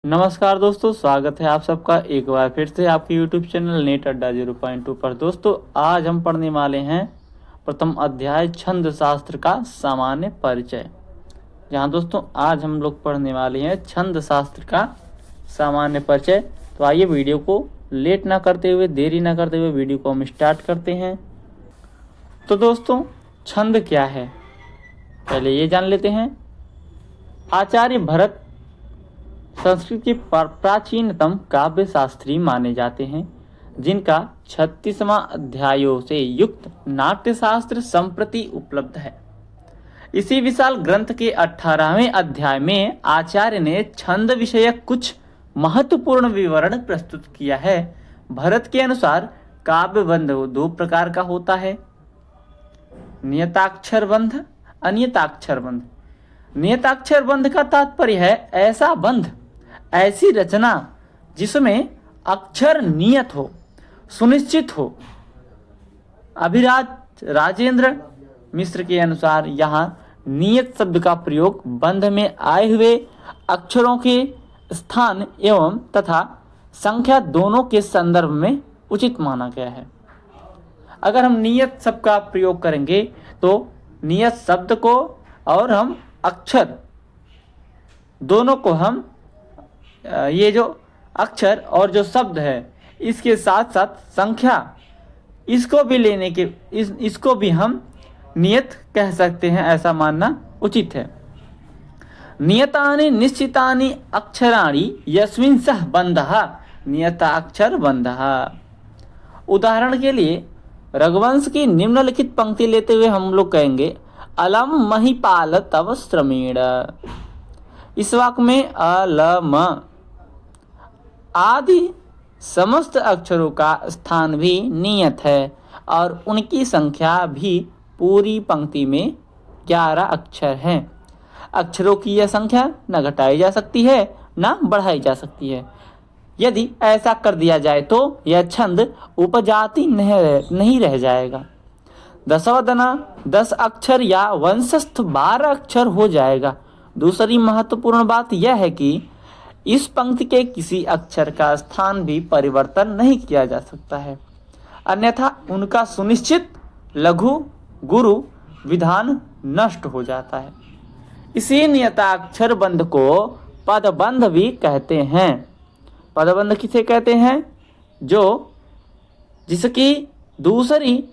नमस्कार दोस्तों, स्वागत है आप सबका एक बार फिर से आपके YouTube चैनल नेट अड्डा 0.2 पर। दोस्तों, आज हम पढ़ने वाले हैं प्रथम अध्याय छंद शास्त्र का सामान्य परिचय। जहां दोस्तों आज हम लोग पढ़ने वाले हैं छंद शास्त्र का सामान्य परिचय। तो आइए वीडियो को लेट ना करते हुए, देरी ना करते हुए वीडियो को हम स्टार्ट करते हैं। तो दोस्तों, छंद क्या है पहले ये जान लेते हैं। आचार्य भरत संस्कृत के प्राचीनतम काव्य शास्त्री माने जाते हैं, जिनका 36वां अध्यायों से युक्त नाट्यशास्त्र संप्रति उपलब्ध है। इसी विशाल ग्रंथ के 18वें अध्याय में आचार्य ने छंद विषयक कुछ महत्वपूर्ण विवरण प्रस्तुत किया है। भरत के अनुसार काव्य बंध दो प्रकार का होता है, नियताक्षर बंध, अनियताक्षर बंध। नियताक्षर बंध का तात्पर्य है ऐसा बंध, ऐसी रचना जिसमें अक्षर नियत हो, सुनिश्चित हो। अभिराज राजेंद्र मिश्र के अनुसार यहाँ नियत शब्द का प्रयोग बंध में आए हुए अक्षरों के स्थान एवं तथा संख्या दोनों के संदर्भ में उचित माना गया है। अगर हम नियत शब्द का प्रयोग करेंगे तो नियत शब्द को और हम अक्षर दोनों को हम ये जो अक्षर और जो शब्द है इसके साथ साथ संख्या इसको भी लेने के इसको भी हम नियत कह सकते हैं, ऐसा मानना उचित है। नियतानि निश्चितानि अक्षराणि यस्मिन् सह बन्धः नियताक्षर बन्धः। उदाहरण के लिए रघुवंश की निम्नलिखित पंक्ति लेते हुए हम लोग कहेंगे अलम महिपाल तव श्रमेण। इस वाक्य में अलम आदि समस्त अक्षरों का स्थान भी नियत है और उनकी संख्या भी पूरी पंक्ति में 11 अक्षर हैं। अक्षरों की यह संख्या न घटाई जा सकती है न बढ़ाई जा सकती है। यदि ऐसा कर दिया जाए तो यह छंद उपजाति नहीं रह जाएगा। दशवदना 10 अक्षर या वंशस्थ 12 अक्षर हो जाएगा। दूसरी महत्वपूर्ण बात यह है कि इस पंक्ति के किसी अक्षर का स्थान भी परिवर्तन नहीं किया जा सकता है, अन्यथा उनका सुनिश्चित लघु गुरु विधान नष्ट हो जाता है। इसी नियताक्षर बंध को पदबंध भी कहते हैं। पदबंध किसे कहते हैं? जिसकी दूसरी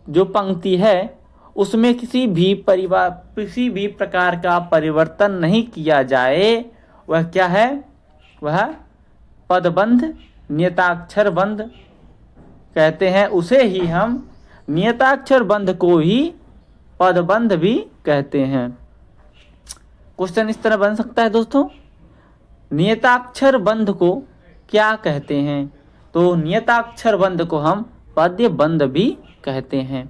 जो पंक्ति है उसमें किसी भी प्रकार का परिवर्तन नहीं किया जाए, वह क्या है? वह पदबंध, नियताक्षर बंध कहते हैं। उसे ही हम नियताक्षर बंध को ही पदबंध भी कहते हैं। क्वेश्चन इस तरह बन सकता है दोस्तों, नियताक्षर बंध को क्या कहते हैं? तो नियताक्षर बंध को हम पद्य बंध भी कहते हैं।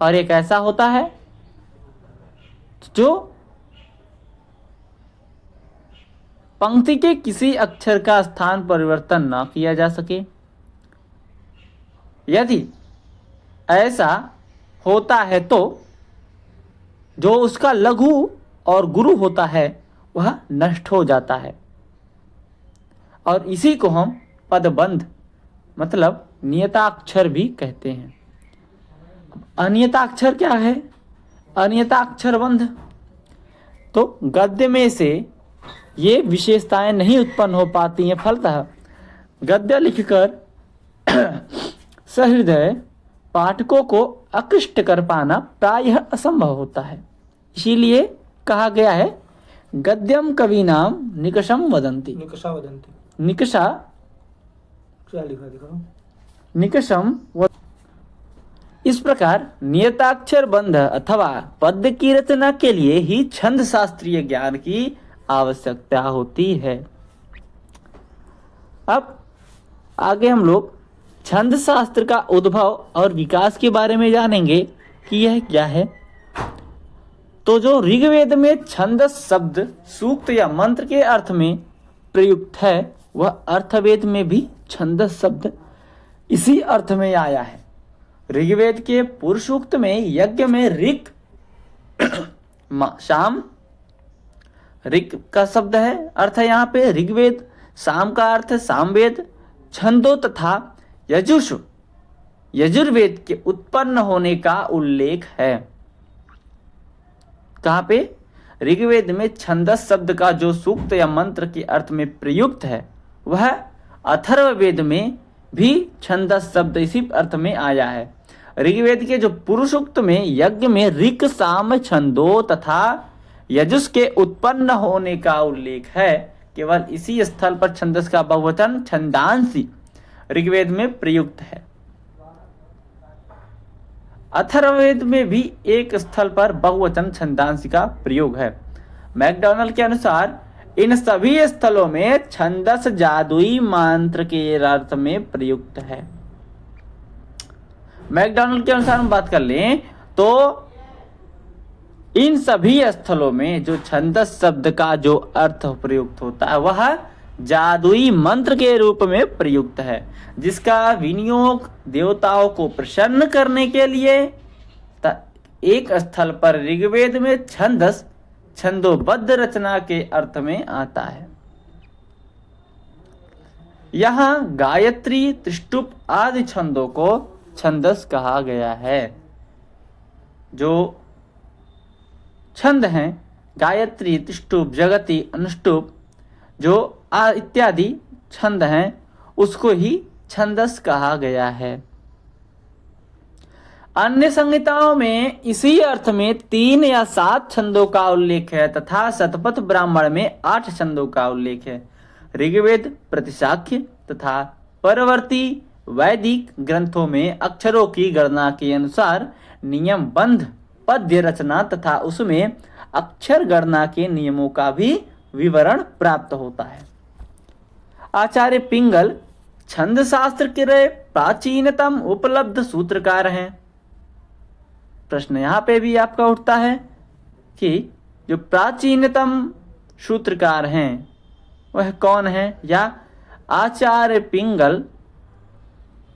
और एक ऐसा होता है जो पंक्ति के किसी अक्षर का स्थान परिवर्तन न किया जा सके। यदि ऐसा होता है तो जो उसका लघु और गुरु होता है वह नष्ट हो जाता है, और इसी को हम पदबंध मतलब नियताक्षर भी कहते हैं। अनियताक्षर क्या है? अनियताक्षर बंध तो गद्य में से ये विशेषताएं नहीं उत्पन्न हो पाती हैं। फलतः गद्य लिखकर सहृदय पाठकों को आकृष्ट कर पाना प्रायः असंभव होता है। इसीलिए कहा गया है गद्यम कवीनाम निकषम वदन्ति। निकषा क्या लिखा दिखाओ? निकषम। इस प्रकार नियताक्षर बंध अथवा पद्य की रचना के लिए ही छंद शास्त्रीय ज्ञान की आवश्यकता होती है। अब आगे हम लोग छंद शास्त्र का उद्भव और विकास के बारे में जानेंगे कि यह क्या है। तो जो ऋग्वेद में छंदस शब्द सूक्त या मंत्र के अर्थ में प्रयुक्त है, वह अर्थवेद में भी छंदस शब्द इसी अर्थ में आया है। ऋग्वेद के पुरुष सूक्त में यज्ञ में ऋक, शाम, ऋग का शब्द है, अर्थ है यहाँ पे ऋग्वेद, साम का अर्थ है सामवेद, छंदो तथा यजुष यजुर्वेद के उत्पन्न होने का उल्लेख है। कहाँ पे? ऋग्वेद में छंदस शब्द का जो सूक्त या मंत्र के अर्थ में प्रयुक्त है, वह अथर्ववेद में भी छंदस शब्द इसी अर्थ में आया है। ऋग्वेद के जो पुरुषोक्त में यज्ञ में ऋक साम छंदो तथा यजुष के उत्पन्न होने का उल्लेख है। केवल इसी स्थल पर छंदस का बहुवचन छंदांसी ऋग्वेद में प्रयुक्त है। अथर्ववेद में भी एक स्थल पर बहुवचन छंदांसी का प्रयोग है। मैकडॉनल्ड के अनुसार इन सभी स्थलों में छंदस जादुई मंत्र के अर्थ में प्रयुक्त है। मैकडॉनल्ड के अनुसार हम बात कर लें तो इन सभी स्थलों में जो छंदस शब्द का जो अर्थ प्रयुक्त होता है वह जादुई मंत्र के रूप में प्रयुक्त है, जिसका विनियोग देवताओं को प्रसन्न करने के लिए एक स्थल पर ऋग्वेद में छंदस छंदोबद्ध रचना के अर्थ में आता है। यहां गायत्री, त्रिष्टुप आदि छंदों को छंदस कहा गया है। जो छंद हैं गायत्री, त्रिष्टुप, जगती, अनुष्टुप जो इत्यादि छंद हैं उसको ही छंदस कहा गया है। अन्य संहिताओं में इसी अर्थ में 3 या 7 छंदों का उल्लेख है तथा शतपथ ब्राह्मण में 8 छंदों का उल्लेख है। ऋग्वेद, प्रतिशाख्य तथा परवर्ती वैदिक ग्रंथों में अक्षरों की गणना के अनुसार नियमबद्ध पद्य रचना तथा उसमें अक्षर गणना के नियमों का भी विवरण प्राप्त होता है। आचार्य पिंगल छंद शास्त्र के प्राचीनतम उपलब्ध सूत्रकार हैं। प्रश्न यहाँ पे भी आपका उठता है कि जो प्राचीनतम सूत्रकार हैं वह कौन है, या आचार्य पिंगल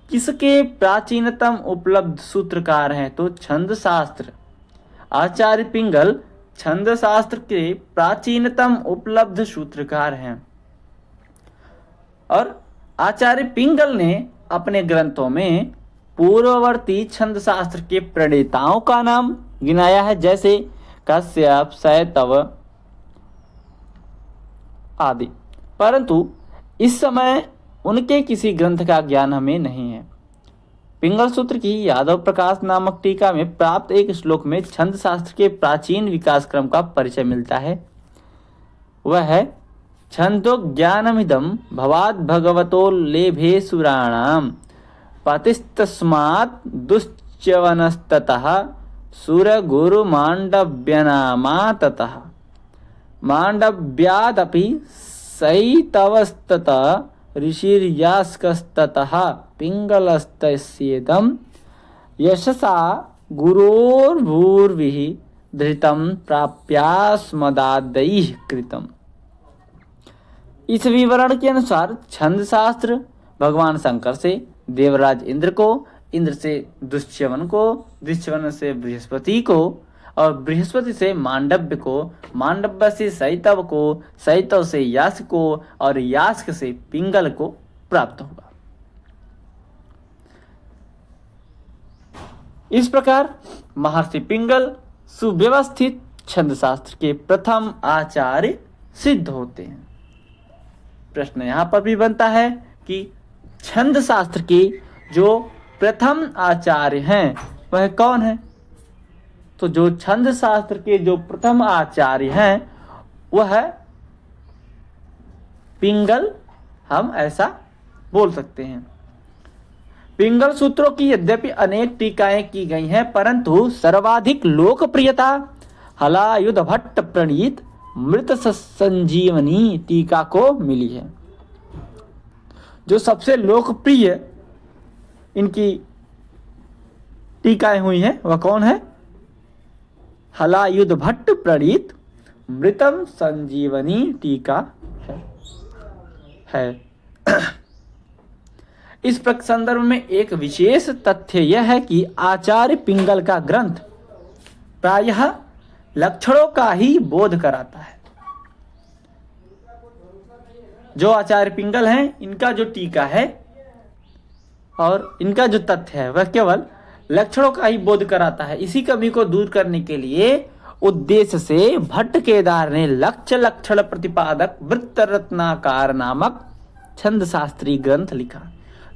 किसके प्राचीनतम उपलब्ध सूत्रकार हैं? तो छंद शास्त्र, आचार्य पिंगल छंद शास्त्र के प्राचीनतम उपलब्ध सूत्रकार हैं। और आचार्य पिंगल ने अपने ग्रंथों में पूर्ववर्ती छंद शास्त्र के प्रणेताओं का नाम गिनाया है, जैसे कश्यप, शैतव आदि, परंतु इस समय उनके किसी ग्रंथ का ज्ञान हमें नहीं है। पिंगल सूत्र की यादव प्रकाश नामक टीका में प्राप्त एक श्लोक में छंद शास्त्र के प्राचीन विकास क्रम का परिचय मिलता है। वह है छंदो ज्ञानमिदं भवाद भगवतो लेभे सुराणाम पतिस्तस्मात् दुश्च्यवनस्ततः सुर गुरु मांडव्यनामा ततः मांडव्यादपि सैतवस्ततः ऋषिर्यास्कस्ततः पिंगलस्तस्येदं यशसा गुरोर्भूर्भिः धृतं प्राप्यास्मदादैः कृतम्। इस विवरण के अनुसार छंद शास्त्र भगवान शंकर से देवराज इंद्र को, इंद्र से दुष्च्यवन को, दुष्च्यवन से बृहस्पति को और बृहस्पति से मांडव्य को, मांडव्य से सैतव को, सैतव से यास्क को और यास्क से पिंगल को प्राप्त होगा। इस प्रकार महर्षि पिंगल सुव्यवस्थित छंद शास्त्र के प्रथम आचार्य सिद्ध होते हैं। प्रश्न यहाँ पर भी बनता है कि छंद शास्त्र के जो प्रथम आचार्य हैं वह कौन है? तो जो छंद शास्त्र के जो प्रथम आचार्य हैं वह पिंगल, हम ऐसा बोल सकते हैं। पिंगल सूत्रों की यद्यपि अनेक टीकाएं की गई हैं, परंतु सर्वाधिक लोकप्रियता हलायुध भट्ट प्रणीत मृत संजीवनी टीका को मिली है। जो सबसे लोकप्रिय इनकी टीकाएं हुई हैं वह कौन है? हलायुध भट्ट प्रणीत मृतम संजीवनी टीका है। इस संदर्भ में एक विशेष तथ्य यह है कि आचार्य पिंगल का ग्रंथ प्रायः लक्षणों का ही बोध कराता है। जो आचार्य पिंगल हैं, इनका जो टीका है और इनका जो तथ्य है वह केवल लक्षणों का ही बोध कराता है। इसी कमी को दूर करने के लिए उद्देश्य से भट्ट केदार ने लक्ष्य लक्षण प्रतिपादक वृत्त रत्नाकार नामक छंद शास्त्री ग्रंथ लिखा,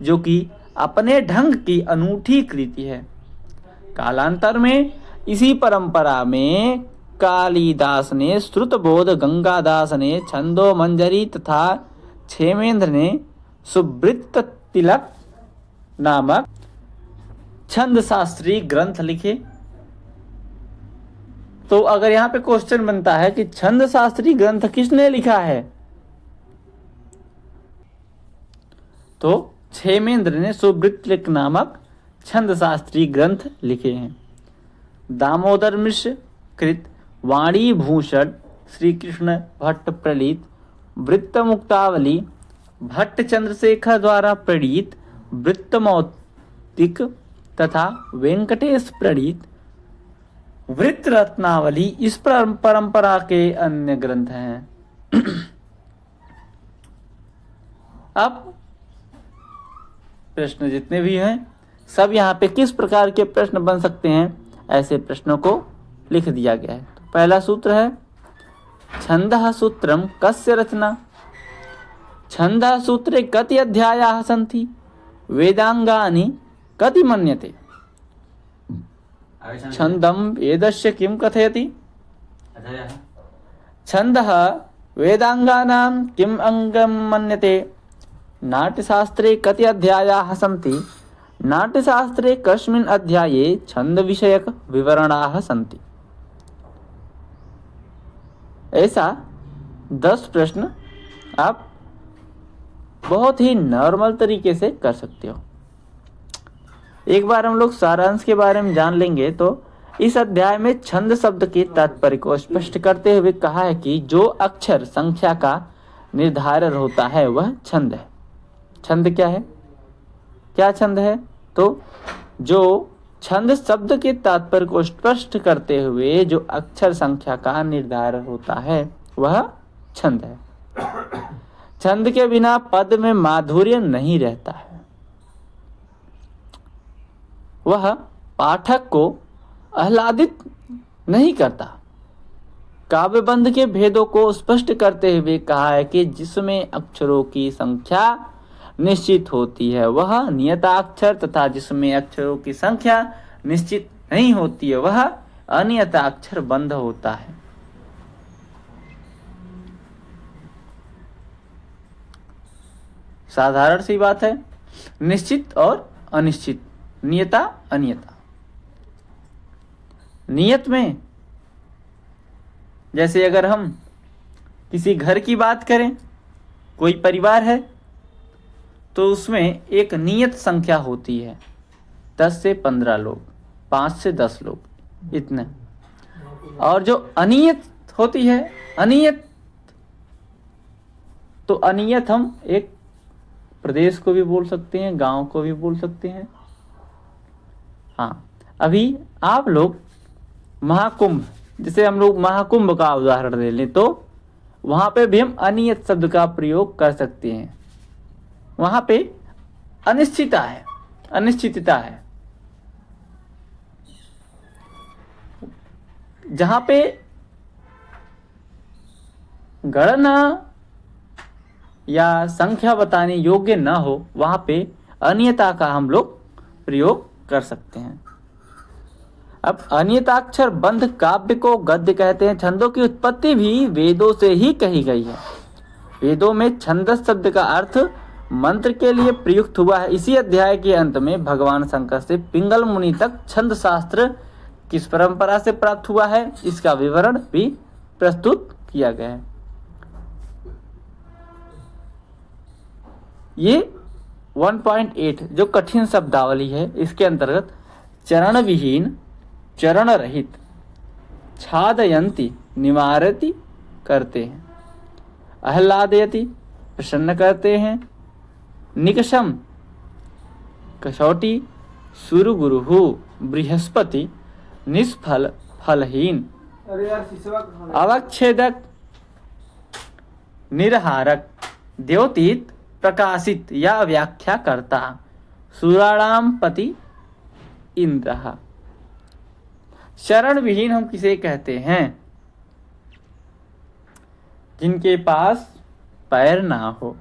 जो कि अपने ढंग की अनूठी कृति है। कालांतर में इसी परंपरा में कालिदास ने श्रुतबोध, गंगादास ने छंदो मंजरी तथा क्षेमेंद्र ने सुवृत्त तिलक नामक छंद शास्त्री ग्रंथ लिखे। तो अगर यहाँ पे क्वेश्चन बनता है कि छंद शास्त्री ग्रंथ किसने लिखा है, तो क्षेमेंद्र ने सुवृत्त तिलक नामक छंद शास्त्री ग्रंथ लिखे हैं। दामोदर मिश्र कृत वाणी भूषण श्री कृष्ण भट्ट प्रणीत वृत्त मुक्तावली, भट्ट चंद्रशेखर द्वारा प्रणीत वृत्तमौक्तिक तथा वेंकटेश प्रणीत वृत्त रत्नावली इस परंपरा के अन्य ग्रंथ हैं। अब प्रश्न जितने भी हैं सब यहाँ पे किस प्रकार के प्रश्न बन सकते हैं, ऐसे प्रश्नों को लिख दिया गया है। तो पहला सूत्र है छंदः सूत्रम कस्य रचना। छंदः सूत्रे कति अध्यायाः सन्ति, वेदांगानि कति मन्यते। छंदम वेदस्य किं कथयति। छंदः वेदांगानां किम् अंगं मन्यते। नाट्यशास्त्रे कति अध्यायाः सन्ति, नाट्यशास्त्रे कस्मिन् अध्याये छंद विषयक विवरणाः सन्ति। ऐसा 10 प्रश्न आप बहुत ही नॉर्मल तरीके से कर सकते हो। एक बार हम लोग सारांश के बारे में जान लेंगे तो इस अध्याय में छंद शब्द के तात्पर्य को स्पष्ट करते हुए कहा है कि जो अक्षर संख्या का निर्धारण होता है वह छंद है। छंद क्या है, क्या छंद है, तो जो छंद शब्द के तात्पर्य को स्पष्ट करते हुए जो अक्षर संख्या का निर्धारण होता है वह छंद है। छंद के बिना पद में माधुर्य नहीं रहता है। वह पाठक को आह्लादित नहीं करता। काव्यबंध के भेदों को स्पष्ट करते हुए कहा है कि जिसमें अक्षरों की संख्या निश्चित होती है वह नियताक्षर तथा जिसमें अक्षरों की संख्या निश्चित नहीं होती है वह अनियताक्षर बंध होता है। साधारण सी बात है, निश्चित और अनिश्चित, नियता अनियता। नियत में जैसे अगर हम किसी घर की बात करें, कोई परिवार है तो उसमें एक नियत संख्या होती है, 10 से 15 लोग, 5 से 10 लोग, इतने। और जो अनियत होती है, अनियत, तो अनियत हम एक प्रदेश को भी बोल सकते हैं, गांव को भी बोल सकते हैं। हाँ, अभी आप लोग महाकुंभ, जैसे हम लोग महाकुंभ का उदाहरण ले लें तो वहां पे भी हम अनियत शब्द का प्रयोग कर सकते हैं। वहां पे अनिश्चितता है, अनिश्चितता है। जहां पे गणना या संख्या बताने योग्य ना हो वहां पे अनियता का हम लोग प्रयोग कर सकते हैं। अब अनियताक्षर बंध काव्य को गद्य कहते हैं। छंदों की उत्पत्ति भी वेदों से ही कही गई है। वेदों में छंदस शब्द का अर्थ मंत्र के लिए प्रयुक्त हुआ है। इसी अध्याय के अंत में भगवान शंकर से पिंगल मुनि तक छंद शास्त्र किस परंपरा से प्राप्त हुआ है इसका विवरण भी प्रस्तुत किया गया है। ये 1.8 जो कठिन शब्दावली है इसके अंतर्गत चरण विहीन, चरण रहित, छादयंती, निवारती करते हैं, आह्लादयति प्रसन्न करते हैं, निकषम कसौटी, सुरु गुरुहु बृहस्पति, निष्फल फलहीन, अवच्छेदक निर्हारक, द्योतित, प्रकाशित या व्याख्या करता। सुराणाम पति इंद्र। चरण विहीन हम किसे कहते हैं? जिनके पास पैर ना हो।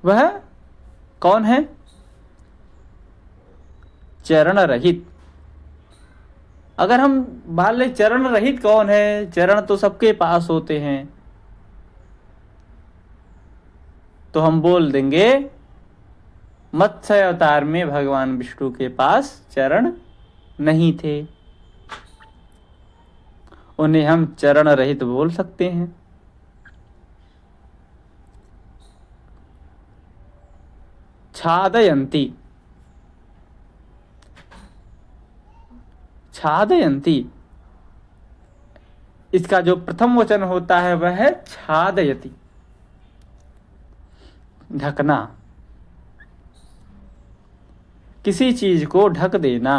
वह कौन है? चरण रहित। अगर हम मान ले चरण रहित कौन है? चरण तो सबके पास होते हैं, तो हम बोल देंगे मत्स्य अवतार में भगवान विष्णु के पास चरण नहीं थे, उन्हें हम चरण रहित बोल सकते हैं। छादयंती, छादयंती, इसका जो प्रथम वचन होता है वह है छादयति, ढकना, किसी चीज को ढक देना।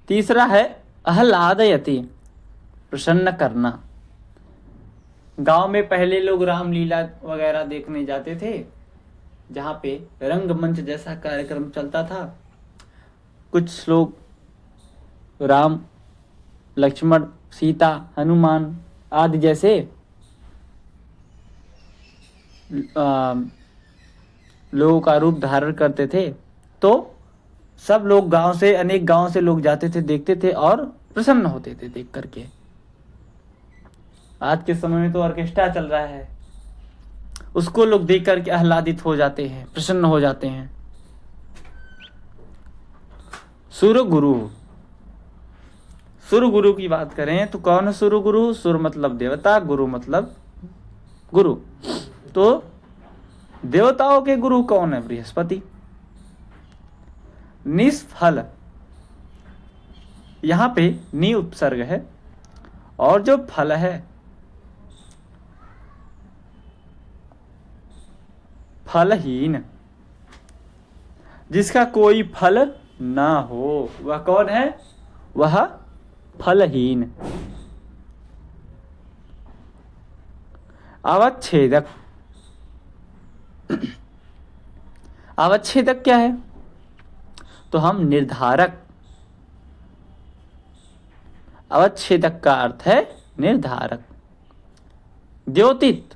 तीसरा है आह्लादयति, प्रसन्न करना। गांव में पहले लोग रामलीला वगैरह देखने जाते थे, जहां पे रंगमंच जैसा कार्यक्रम चलता था। कुछ लोग राम, लक्ष्मण, सीता, हनुमान आदि जैसे लोगों का रूप धारण करते थे, तो सब लोग गांव से, अनेक गांव से लोग जाते थे, देखते थे और प्रसन्न होते थे देख करके। आज के समय में तो ऑर्केस्ट्रा चल रहा है, उसको लोग देख करके आह्लादित हो जाते हैं, प्रसन्न हो जाते हैं। सुर गुरु, सुर गुरु की बात करें तो कौन है सुर गुरु? सुर मतलब देवता, गुरु मतलब गुरु। तो देवताओं के गुरु कौन है? बृहस्पति। निष्फल, यहां पे नि उपसर्ग है, और जो फल है फलहीन, जिसका कोई फल ना हो, वह कौन है? वह फलहीन। अवच्छेदक, अवच्छेदक क्या है? तो हम निर्धारक, अवच्छेदक का अर्थ है निर्धारक। द्योतित,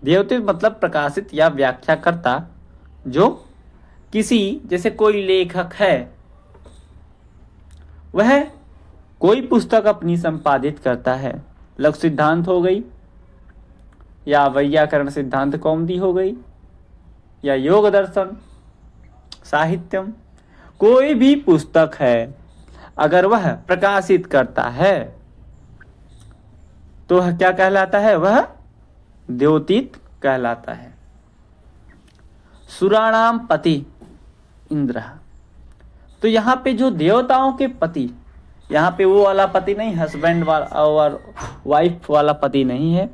द्योतित मतलब प्रकाशित या व्याख्या करता, जो किसी, जैसे कोई लेखक है, वह कोई पुस्तक अपनी संपादित करता है, लघु सिद्धांत हो गई, या वैयाकरण सिद्धांत कौमुदी हो गई, या योग दर्शन, साहित्यम, कोई भी पुस्तक है, अगर वह प्रकाशित करता है तो वह क्या कहलाता है? वह द्योतित कहलाता है। सुराणाम पति इंद्र। तो यहाँ पे जो देवताओं के पति, यहाँ पे वो वाला पति नहीं, हस्बैंड वाला और वाइफ वाला पति नहीं है।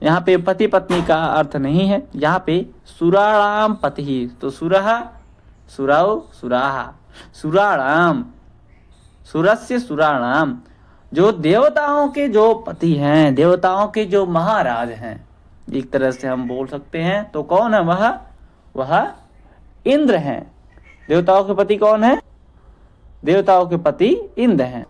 यहाँ पे पति पत्नी का अर्थ नहीं है, यहाँ पे सुराणाम पति ही। तो सुरहा, सुराओ, सुराहा, सुराणाम, सुरस्य सुराणाम, जो देवताओं के जो पति हैं, देवताओं के जो महाराज हैं, एक तरह से हम बोल सकते हैं। तो कौन है वह? वह इंद्र हैं। देवताओं के पति कौन है? देवताओं के पति इंद्र हैं।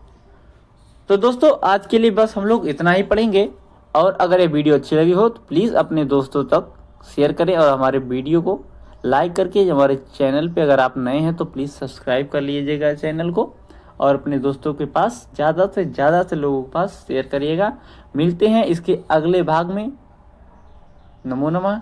तो दोस्तों आज के लिए बस हम लोग इतना ही पढ़ेंगे, और अगर ये वीडियो अच्छी लगी हो तो प्लीज़ अपने दोस्तों तक शेयर करें, और हमारे वीडियो को लाइक करके, हमारे चैनल पे अगर आप नए हैं तो प्लीज़ सब्सक्राइब कर लीजिएगा चैनल को, और अपने दोस्तों के पास ज़्यादा से लोगों के पास शेयर करिएगा। मिलते हैं इसके अगले भाग में। नमो नमः।